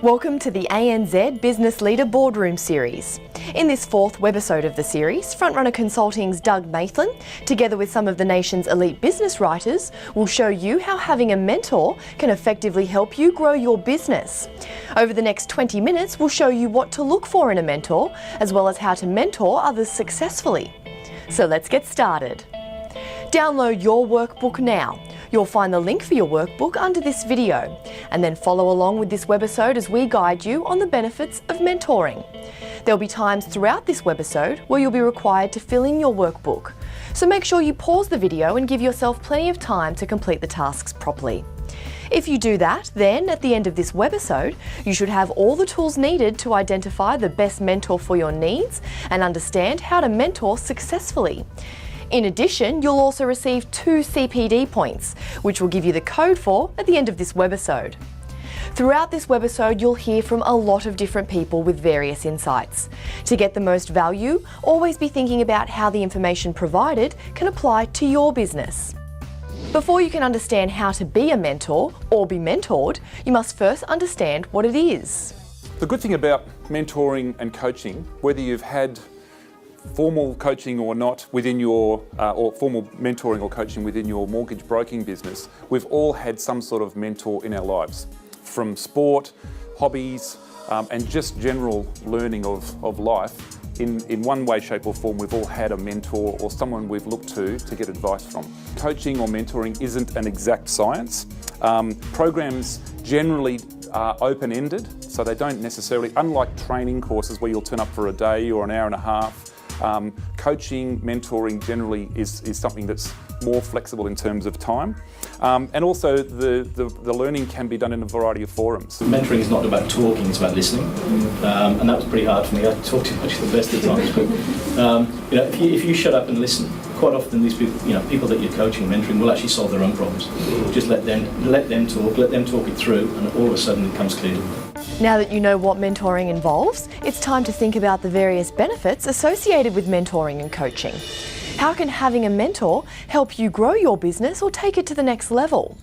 Welcome to the ANZ Business Leader Boardroom series. In this fourth webisode of the series, FrontRunner Consulting's Doug Mathlin, together with some of the nation's elite business writers, will show you how having a mentor can effectively help you grow your business. Over the next 20 minutes, we'll show you what to look for in a mentor, as well as how to mentor others successfully. So let's get started. Download your workbook now. You'll find the link for your workbook under this video, and then follow along with this webisode as we guide you on the benefits of mentoring. There'll be times throughout this webisode where you'll be required to fill in your workbook, so make sure you pause the video and give yourself plenty of time to complete the tasks properly. If you do that, then at the end of this webisode, you should have all the tools needed to identify the best mentor for your needs and understand how to mentor successfully. In addition, you'll also receive 2 CPD points, which will give you the code for at the end of this webisode. Throughout this webisode, you'll hear from a lot of different people with various insights. To get the most value, always be thinking about how the information provided can apply to your business. Before you can understand how to be a mentor or be mentored, you must first understand what it is. The good thing about mentoring and coaching, whether you've had formal coaching or not within your, or formal mentoring or coaching within your mortgage broking business, we've all had some sort of mentor in our lives. From sport, hobbies, and just general learning of life, in one way, shape or form, we've all had a mentor or someone we've looked to get advice from. Coaching or mentoring isn't an exact science. Programs generally are open-ended, so they don't necessarily, unlike training courses where you'll turn up for a day or an hour and a half, coaching, mentoring generally is something that's more flexible in terms of time. And also the learning can be done in a variety of forums. Mentoring is not about talking, it's about listening. And that was pretty hard for me. I talk too much at the best of times. But if you shut up and listen, quite often these people, people that you're coaching and mentoring will actually solve their own problems. Just let them talk it through, and all of a sudden it comes clear. Now that you know what mentoring involves, it's time to think about the various benefits associated with mentoring and coaching. How can having a mentor help you grow your business or take it to the next level?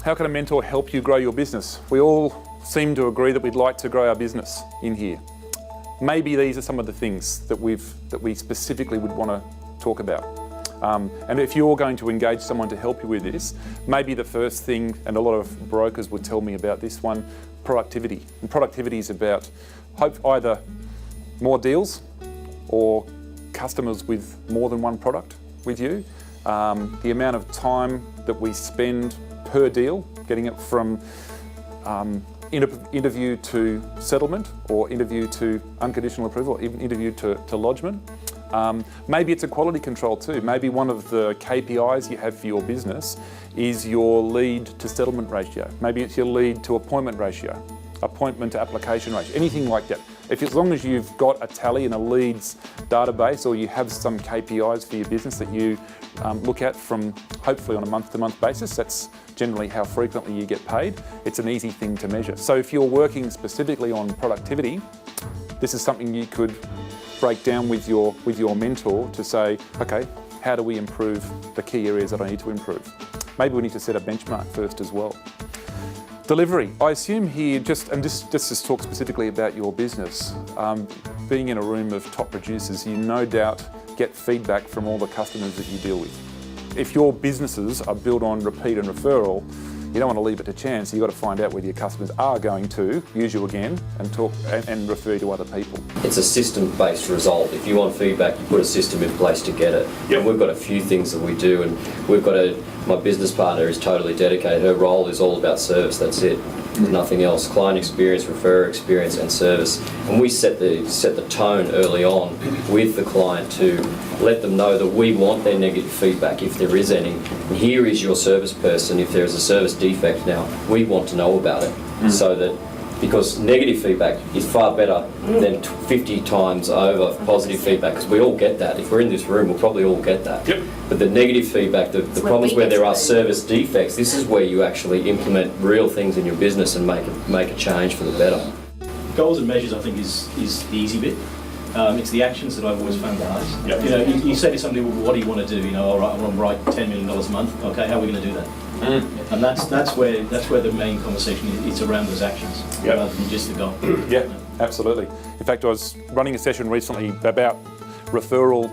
How can a mentor help you grow your business? We all seem to agree that we'd like to grow our business in here. Maybe these are some of the things that we specifically would want to talk about. And if you're going to engage someone to help you with this, maybe the first thing, and a lot of brokers would tell me about this one, productivity. And productivity is about either more deals or customers with more than one product with you. The amount of time that we spend per deal, getting it from interview to settlement, or interview to unconditional approval, or even interview to lodgement. Maybe it's a quality control too. Maybe one of the KPIs you have for your business is your lead to settlement ratio. Maybe it's your lead to appointment ratio, appointment to application ratio, anything like that. As long as you've got a tally and a leads database, or you have some KPIs for your business that you look at from hopefully on a month-to-month basis, that's generally how frequently you get paid. It's an easy thing to measure. So if you're working specifically on productivity, this is something you could break down with your mentor to say, okay, how do we improve the key areas that I need to improve? Maybe we need to set a benchmark first as well. Delivery. I assume here, just talk specifically about your business. Being in a room of top producers, you no doubt get feedback from all the customers that you deal with. If your businesses are built on repeat and referral, you don't want to leave it to chance. You've got to find out whether your customers are going to use you again and talk and refer you to other people. It's a system-based result. If you want feedback, you put a system in place to get it. Yep. And we've got a few things that we do, and we've got my business partner is totally dedicated. Her role is all about service, that's it. There's nothing else. Client experience, referrer experience and service. And we set the tone early on with the client to let them know that we want their negative feedback if there is any. And here is your service person. If there is a service defect now, we want to know about it. So that, because negative feedback is far better than 50 times over positive feedback, because we all get that. If we're in this room, we'll probably all get that. Yep. But the negative feedback, the problems where there are service defects, this is where you actually implement real things in your business and make a change for the better. Goals and measures, I think, is the easy bit. It's the actions that I've always found the hardest. Yep. You say to somebody, well, what do you want to do? All right, I want to write $10 million a month. Okay, how are we going to do that? And that's where the main conversation is. It's around those actions rather than just the goal. Yeah, absolutely. In fact, I was running a session recently about referral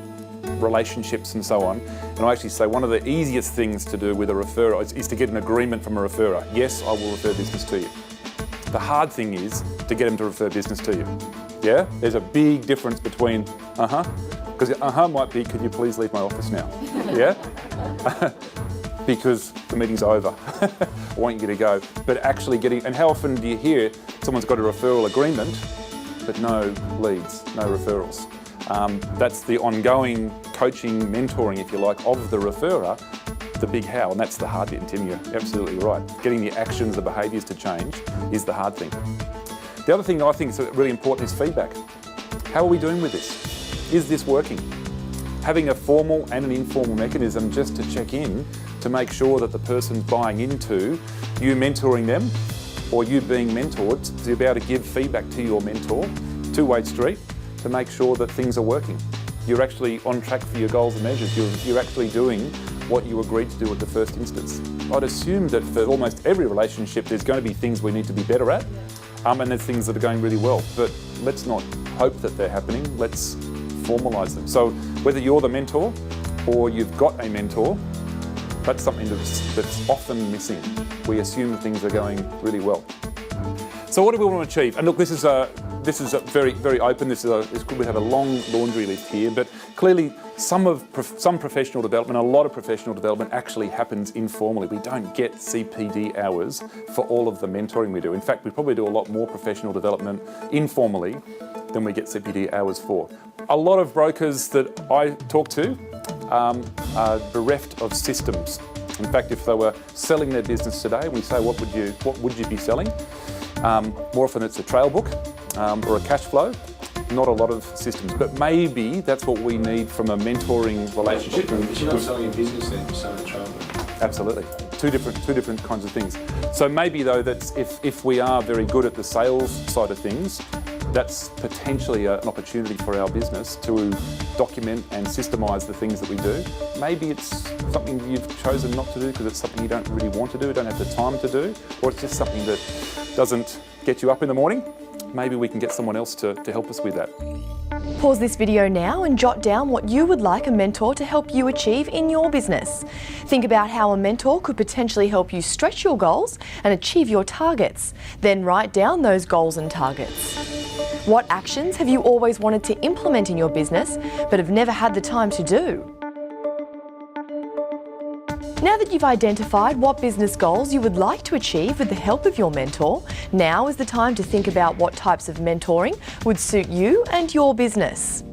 relationships and so on, and I actually say one of the easiest things to do with a referrer is to get an agreement from a referrer. Yes, I will refer business to you. The hard thing is to get them to refer business to you. Yeah? There's a big difference between because might be, could you please leave my office now? Yeah? Because the meeting's over. I want you to go. But actually and how often do you hear someone's got a referral agreement, but no leads, no referrals? That's the ongoing coaching, mentoring, if you like, of the referrer, the big how, and that's the hard bit, and Tim, you're absolutely right. Getting the actions, the behaviours to change is the hard thing. The other thing that I think is really important is feedback. How are we doing with this? Is this working? Having a formal and an informal mechanism just to check in to make sure that the person's buying into you mentoring them or you being mentored, to be able to give feedback to your mentor, two-way street, to make sure that things are working. You're actually on track for your goals and measures. You're actually doing what you agreed to do at the first instance. I'd assume that for almost every relationship there's going to be things we need to be better at, and there's things that are going really well. But let's not hope that they're happening, let's formalise them. So whether you're the mentor or you've got a mentor, that's something that's often missing. We assume that things are going really well. So what do we want to achieve? And look, this is a very, very open. We have a long laundry list here, but clearly some professional development, a lot of professional development actually happens informally. We don't get CPD hours for all of the mentoring we do. In fact, we probably do a lot more professional development informally than we get CPD hours for. A lot of brokers that I talk to are bereft of systems. In fact, if they were selling their business today, we say, what would you be selling? More often it's a trail book or a cash flow, not a lot of systems. But maybe that's what we need from a mentoring relationship. But you're not selling a business then, you're selling a trail book. Absolutely. Two different kinds of things. So maybe though, that's if we are very good at the sales side of things, that's potentially an opportunity for our business to document and systemise the things that we do. Maybe it's something you've chosen not to do because it's something you don't really want to do, don't have the time to do, or it's just something that doesn't get you up in the morning. Maybe we can get someone else to help us with that. Pause this video now and jot down what you would like a mentor to help you achieve in your business. Think about how a mentor could potentially help you stretch your goals and achieve your targets. Then write down those goals and targets. What actions have you always wanted to implement in your business but have never had the time to do? Now that you've identified what business goals you would like to achieve with the help of your mentor, now is the time to think about what types of mentoring would suit you and your business.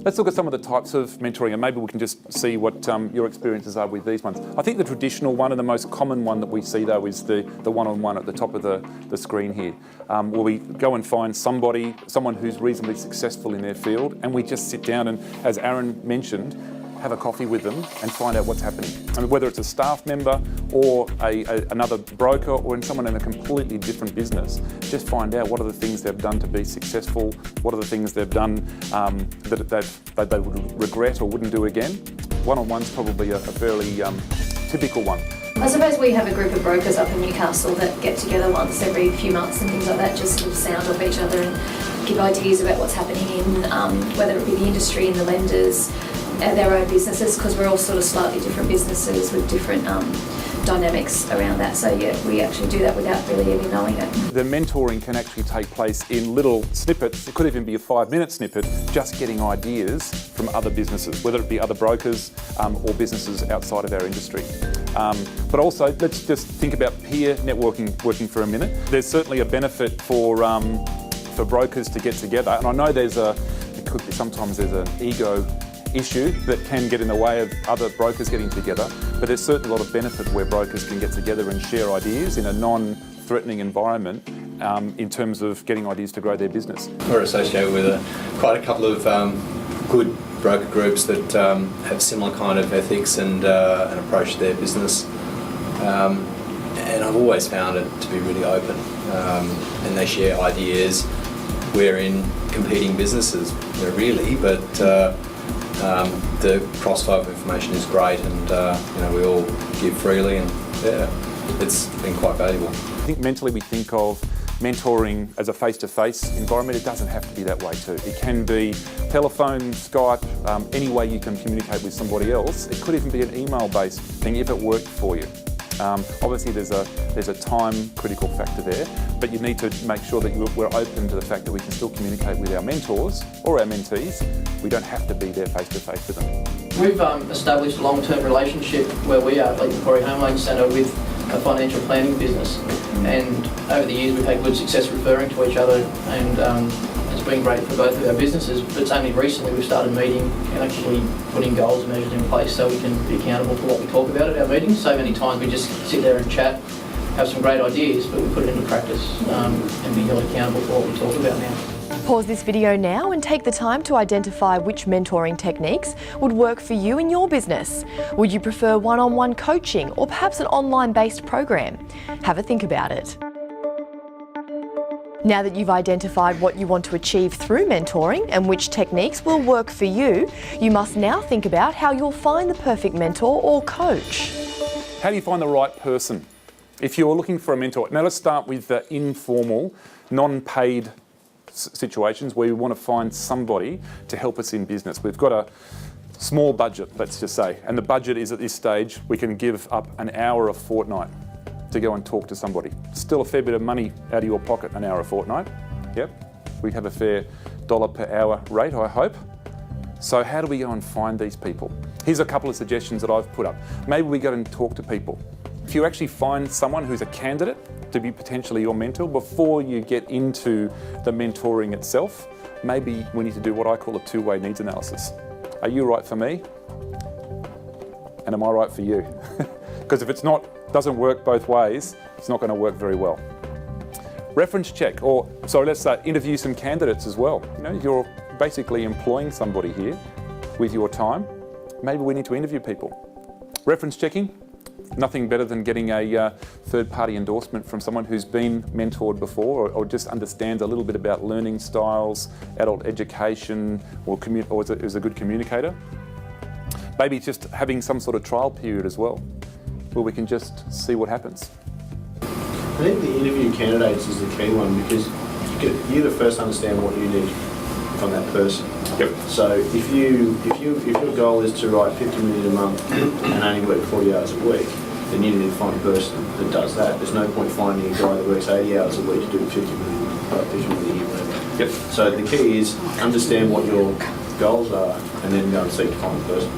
Let's look at some of the types of mentoring and maybe we can just see what your experiences are with these ones. I think the traditional one and the most common one that we see though is the one-on-one at the top of the screen here, where we go and find someone who's reasonably successful in their field, and we just sit down and, as Aaron mentioned, have a coffee with them and find out what's happening. I mean, whether it's a staff member or another broker or someone in a completely different business, just find out what are the things they've done to be successful, what are the things they've done that they would regret or wouldn't do again. One-on-one's probably a fairly typical one. I suppose we have a group of brokers up in Newcastle that get together once every few months and things like that, just to sound off each other and give ideas about what's happening in, whether it be the industry and the lenders, their own businesses, because we're all sort of slightly different businesses with different dynamics around that. So yeah, we actually do that without really even knowing it. The mentoring can actually take place in little snippets. It could even be a 5-minute snippet, just getting ideas from other businesses, whether it be other brokers or businesses outside of our industry. But also, let's just think about peer networking working for a minute. There's certainly a benefit for brokers to get together, and I know sometimes there's an ego issue that can get in the way of other brokers getting together, but there's certainly a lot of benefit where brokers can get together and share ideas in a non-threatening environment in terms of getting ideas to grow their business. We're associated with quite a couple of good broker groups that have similar kind of ethics and an approach to their business. And I've always found it to be really open, and they share ideas. We're in competing businesses, really, but the crossflow of information is great, and we all give freely, and it's been quite valuable. I think mentally we think of mentoring as a face-to-face environment. It doesn't have to be that way too. It can be telephone, Skype, any way you can communicate with somebody else. It could even be an email-based thing if it worked for you. Obviously there's a time critical factor there, but you need to make sure that we're open to the fact that we can still communicate with our mentors or our mentees. We don't have to be there face-to-face with them. We've established a long-term relationship where we are, like the Quarry Home Loan Centre, with a financial planning business, and over the years we've had good success referring to each other, and it's been great for both of our businesses. But it's only recently we've started meeting and actually putting goals and measures in place so we can be accountable for what we talk about at our meetings. So many times we just sit there and chat, have some great ideas, but we put it into practice and be held accountable for what we talk about now. Pause this video now and take the time to identify which mentoring techniques would work for you in your business. Would you prefer one-on-one coaching or perhaps an online-based program? Have a think about it. Now that you've identified what you want to achieve through mentoring and which techniques will work for you, you must now think about how you'll find the perfect mentor or coach. How do you find the right person? If you're looking for a mentor, now let's start with the informal, non-paid situations where we want to find somebody to help us in business. We've got a small budget, let's just say, and the budget is at this stage we can give up an hour a fortnight to go and talk to somebody. Still a fair bit of money out of your pocket, an hour a fortnight. Yep, we have a fair dollar per hour rate, I hope. So how do we go and find these people? Here's a couple of suggestions that I've put up. Maybe we go and talk to people. If you actually find someone who's a candidate to be potentially your mentor, before you get into the mentoring itself, maybe we need to do what I call a two-way needs analysis. Are you right for me? And am I right for you? Because if it's not, doesn't work both ways, it's not going to work very well. Reference check, or sorry, let's interview some candidates as well. You know, you're basically employing somebody here with your time. Maybe we need to interview people. Reference checking. Nothing better than getting a third-party endorsement from someone who's been mentored before, or just understands a little bit about learning styles, adult education, or is a good communicator. Maybe just having some sort of trial period as well, where we can just see what happens. I think the interview candidates is the key one, because you first understand what you need from that person. Yep. So if your goal is to write 50 million a month and only work 40 hours a week, then you need to find a person that does that. There's no point finding a guy that works 80 hours a week to do 50 million a year, whatever. Yep. So the key is understand what your goals are and then go and seek to find a person.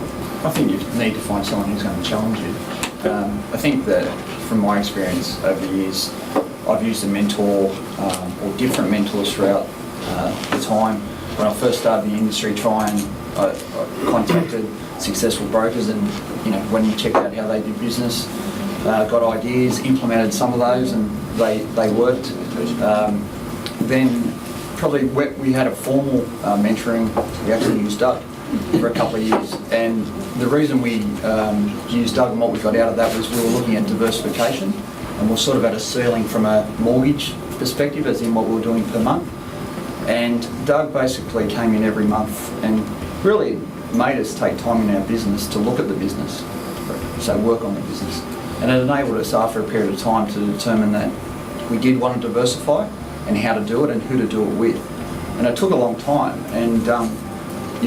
I think you need to find someone who's going to challenge you. I think that from my experience over the years, I've used a mentor or different mentors throughout the time. When I first started the industry, I contacted successful brokers, and when you checked out how they did business, got ideas, implemented some of those, and they worked. Then probably we had a formal mentoring. We actually used Doug for a couple of years, and the reason we used Doug and what we got out of that was we were looking at diversification, and we're sort of at a ceiling from a mortgage perspective, as in what we were doing per month. And Doug basically came in every month and really made us take time in our business to look at the business, so work on the business. And it enabled us after a period of time to determine that we did want to diversify and how to do it and who to do it with. And it took a long time, and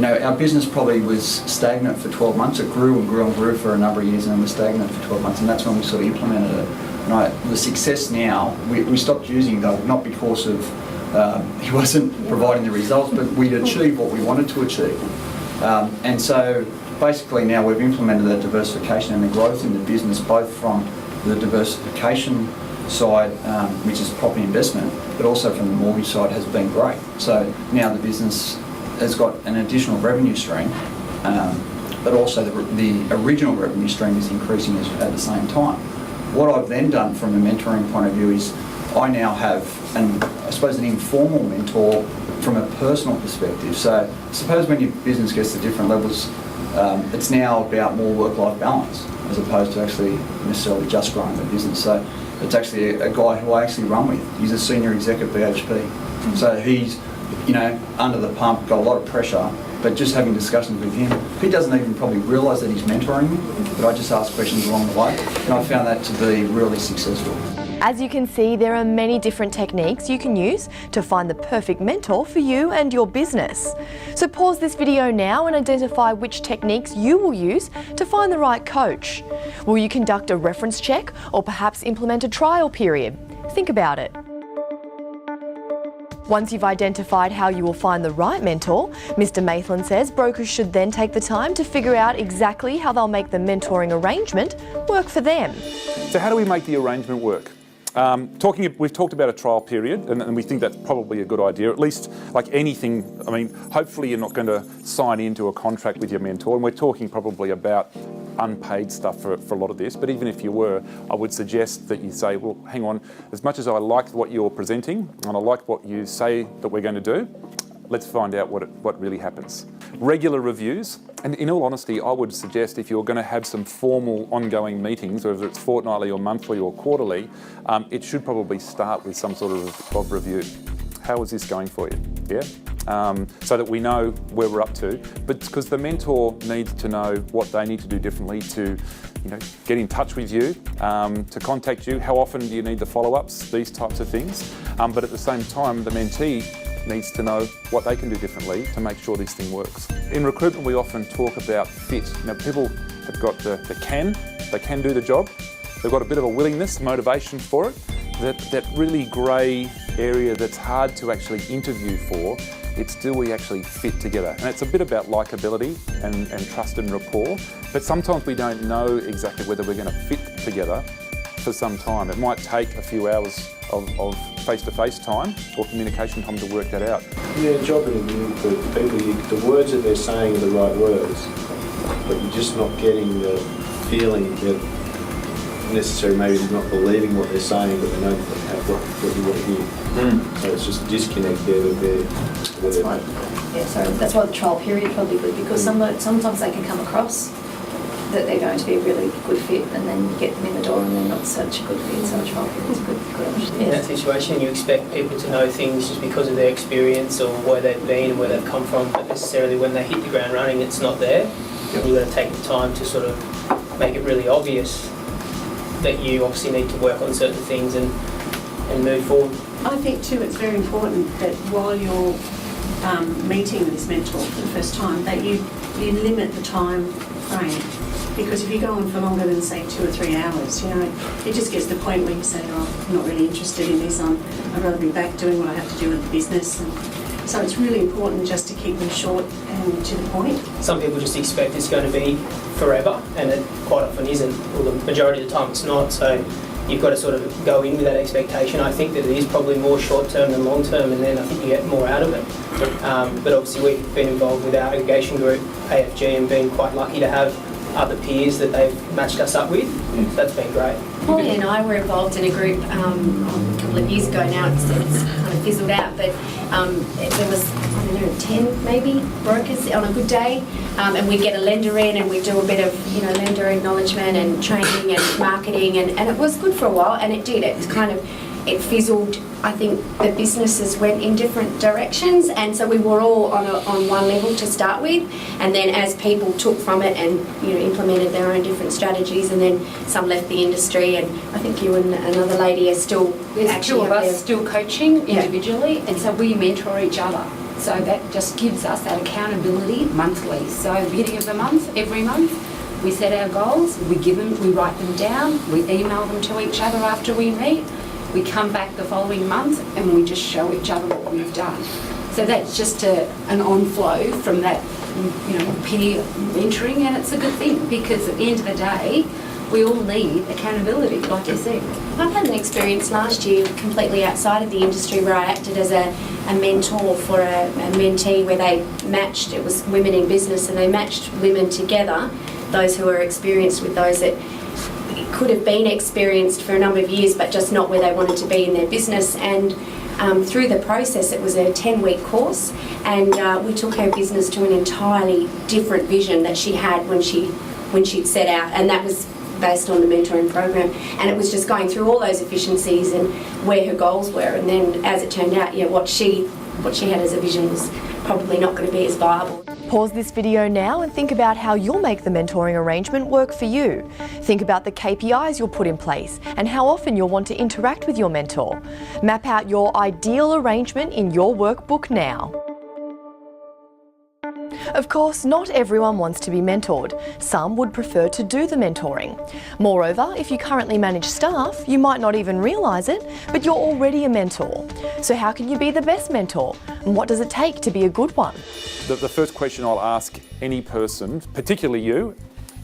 our business probably was stagnant for 12 months. It grew and grew and grew for a number of years, and was stagnant for 12 months, and that's when we sort of implemented it. And the success now, we stopped using Doug, not because of he wasn't providing the results, but we'd achieved what we wanted to achieve. And so basically now we've implemented that diversification and the growth in the business, both from the diversification side, which is property investment, but also from the mortgage side, has been great. So now the business has got an additional revenue stream, but also the original revenue stream is increasing at the same time. What I've then done from a mentoring point of view is I now have, I suppose, an informal mentor from a personal perspective. So suppose when your business gets to different levels, it's now about more work-life balance as opposed to actually necessarily just growing the business. So it's actually a guy who I actually run with. He's a senior exec at BHP. So he's, under the pump, got a lot of pressure, but just having discussions with him, he doesn't even probably realise that he's mentoring me, but I just ask questions along the way, and I found that to be really successful. As you can see, there are many different techniques you can use to find the perfect mentor for you and your business. So pause this video now and identify which techniques you will use to find the right coach. Will you conduct a reference check or perhaps implement a trial period? Think about it. Once you've identified how you will find the right mentor, Mr. Mathlin says brokers should then take the time to figure out exactly how they'll make the mentoring arrangement work for them. So how do we make the arrangement work? We've talked about a trial period, and we think that's probably a good idea. At least, like anything, I mean, hopefully you're not going to sign into a contract with your mentor, and we're talking probably about unpaid stuff for a lot of this, but even if you were, I would suggest that you say, well, hang on, as much as I like what you're presenting, and I like what you say that we're going to do, let's find out what really happens. Regular reviews, and in all honesty, I would suggest if you're going to have some formal ongoing meetings, whether it's fortnightly or monthly or quarterly, it should probably start with some sort of review. How is this going for you? Yeah? So that we know where we're up to, but because the mentor needs to know what they need to do differently to, get in touch with you, to contact you. How often do you need the follow-ups? These types of things. But at the same time, the mentee needs to know what they can do differently to make sure this thing works. In recruitment, we often talk about fit. People have got they can do the job. They've got a bit of a willingness, motivation for it. That really grey area that's hard to actually interview for, it's do we actually fit together? And it's a bit about likability and trust and rapport, but sometimes we don't know exactly whether we're going to fit together for some time. It might take a few hours of face-to-face time or communication time to work that out. Yeah, job interview, but people, the words that they're saying are the right words, but you're just not getting the feeling that necessarily maybe they're not believing what they're saying, but they know that they have what you want to hear. So it's just a disconnect there That's why the trial period is probably good, because sometimes they can come across that they're going to be a really good fit, and then you get them in the door and they're not such a good fit, so a trial period is a good option. In that situation, you expect people to know things just because of their experience or where they've been and where they've come from, but necessarily when they hit the ground running, it's not there. You've got to take the time to sort of make it really obvious that you obviously need to work on certain things and move forward. I think too it's very important that while you're meeting this mentor for the first time, that you limit the time frame. Because if you go on for longer than say 2 or 3 hours, it just gets to the point where you say, oh, I'm not really interested in this, I'd rather be back doing what I have to do with the business. And so it's really important just to keep them short and to the point. Some people just expect it's going to be forever, and it quite often isn't. Well, the majority of the time it's not, so you've got to sort of go in with that expectation. I think that it is probably more short-term than long-term, and then I think you get more out of it. But obviously we've been involved with our aggregation group, AFG, and been quite lucky to have other peers that they've matched us up with. That's been great. Polly and I were involved in a group a couple of years ago now. It's kind of fizzled out, but there was, 10 maybe brokers on a good day, and we'd get a lender in and we'd do a bit of lender acknowledgement and training and marketing, and it was good for a while, and it did. It fizzled. I think the businesses went in different directions, and so we were all on one level to start with, and then as people took from it and implemented their own different strategies, and then some left the industry, and I think you and another lady are still There's 2 of us still coaching individually, and so we mentor each other. So that just gives us that accountability monthly. So at the beginning of the month, every month, we set our goals, we write them down, we email them to each other after we meet. We come back the following month and we just show each other what we've done. So that's just an on-flow from that, peer mentoring, and it's a good thing because at the end of the day, we all need accountability, like you said. I've had an experience last year completely outside of the industry where I acted as a mentor for a mentee where they matched, it was women in business, and they matched women together, those who are experienced with those that could have been experienced for a number of years but just not where they wanted to be in their business. And through the process, it was a 10-week course, and we took her business to an entirely different vision that she had when she'd set out, and that was based on the mentoring program. And it was just going through all those efficiencies and where her goals were, and then as it turned out, what she had as a vision was probably not going to be as viable. Pause this video now and think about how you'll make the mentoring arrangement work for you. Think about the KPIs you'll put in place and how often you'll want to interact with your mentor. Map out your ideal arrangement in your workbook now. Of course, not everyone wants to be mentored. Some would prefer to do the mentoring. Moreover, if you currently manage staff, you might not even realise it, but you're already a mentor. So how can you be the best mentor? And what does it take to be a good one? The first question I'll ask any person, particularly you,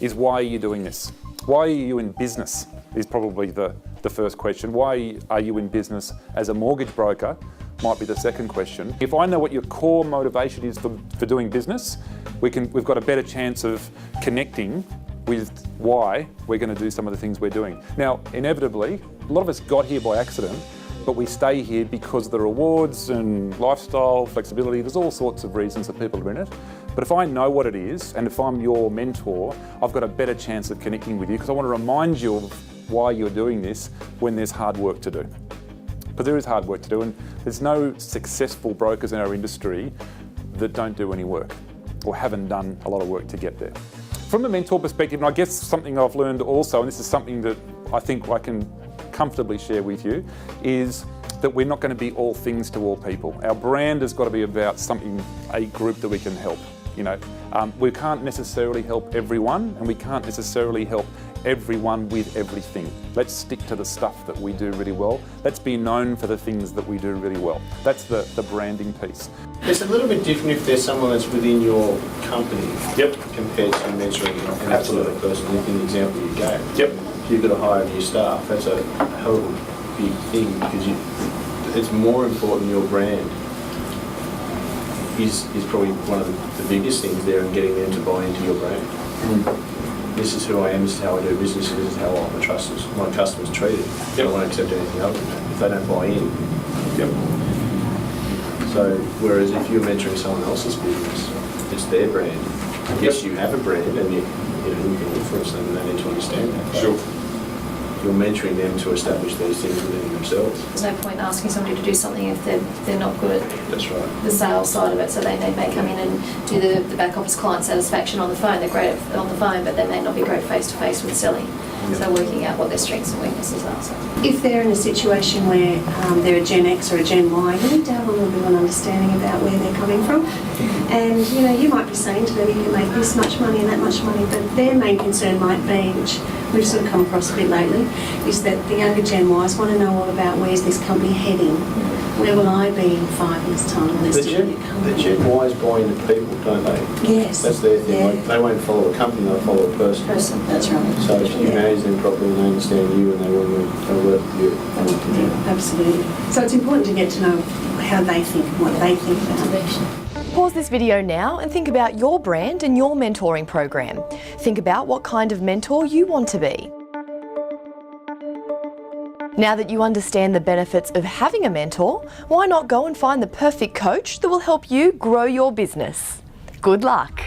is why are you doing this? Why are you in business is probably the first question. Why are you in business as a mortgage broker? Might be the second question. If I know what your core motivation is for doing business, we've got a better chance of connecting with why we're going to do some of the things we're doing. Now, inevitably, a lot of us got here by accident, but we stay here because of the rewards and lifestyle, flexibility. There's all sorts of reasons that people are in it. But if I know what it is, and if I'm your mentor, I've got a better chance of connecting with you because I want to remind you of why you're doing this when there's hard work to do. Because there is hard work to do, and there's no successful brokers in our industry that don't do any work or haven't done a lot of work to get there. From a mentor perspective, and I guess something I've learned also, and this is something that I think I can comfortably share with you, is that we're not going to be all things to all people. Our brand has got to be about something, a group that we can help. We can't necessarily help everyone, and we can't necessarily help everyone with everything. Let's stick to the stuff that we do really well. Let's be known for the things that we do really well. That's the branding piece. It's a little bit different if there's someone that's within your company compared to mentoring an absolute person, in the example you gave. If you've got to hire new staff, that's a hell of a big thing because it's more important your brand is probably one of the biggest things there in getting them to buy into your brand. This is who I am, this is how I do business, and this is how I want my customers treated. I won't accept anything other than that if they don't buy in. So, whereas if you're mentoring someone else's business, it's their brand. Yes, you have a brand and you can influence them and they need to understand that. Sure. You're mentoring them to establish these things within themselves. There's no point asking somebody to do something if they're not good at the sales side of it. So they may come in and do the back office client satisfaction on the phone. They're great on the phone, but they may not be great face to face with selling. So working out what their strengths and weaknesses are. So. If they're in a situation where they're a Gen X or a Gen Y, you need to have a little bit of an understanding about where they're coming from. And you might be saying to them, you can make this much money and that much money, but their main concern might be, which we've sort of come across a bit lately, is that the younger Gen Ys want to know all about where's this company heading. Where will I be in 5 years' time? The Gen Ys buy into people, don't they? Yes. That's their thing. Yeah. Like, they won't follow a company, they'll follow a person. That's right. So if you manage them properly and they understand you and they want to work with you. Absolutely. So it's important to get to know how they think and what they think about. Pause this video now and think about your brand and your mentoring program. Think about what kind of mentor you want to be. Now that you understand the benefits of having a mentor, why not go and find the perfect coach that will help you grow your business? Good luck.